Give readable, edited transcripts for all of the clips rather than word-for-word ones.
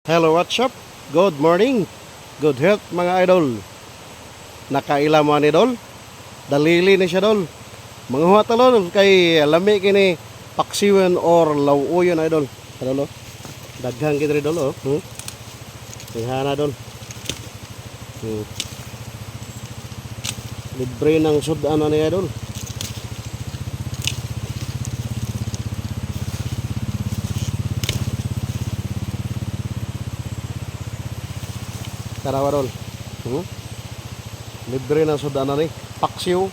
Hello, what's up? Good morning. Good health mga idol. Nakaila mo ni idol. Dalili ni siya dol. Mga huwat talon kay lami kini paksiwan or lawuyon idol. Idol. Daghang kidri dol oh. Ihana dol. Libre ng sudan na ni idol. Tarawa dol. Libre ng sudan na ni paksiw,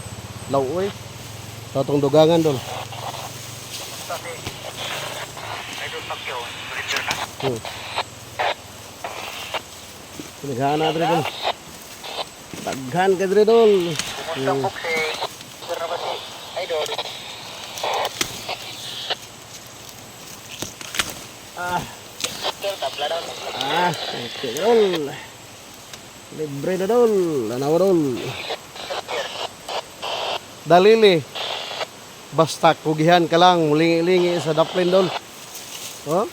lawuy. Tatong dugangan dol. Pinaghaan na dre dol. Taghan ka dre dol. Okay dol. Libre na dol. Lanawa dol. Dalili. Basta kugihan ka lang, mulingi-lingi sa daplin dol. Oh?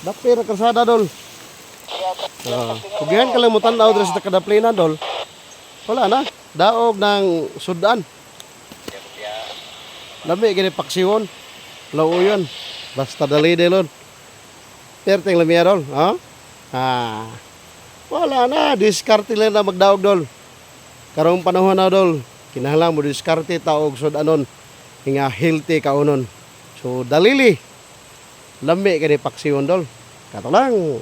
Dapir kasada dol. Kugihan ka lang mo tanaw dres sa kadaplinan dol. Wala na, daog ng sudan. Lami gini paksiwon. Lauyon. Basta dalili dol. Perting lami dol, ha? Wala na, diskarte lang na magdaog dol. Karong panahon na dol. Kinahanglan mo diskarte taog sudanon nga healthy kaunon. So dalili lami kani paksiyon dol. Kato lang.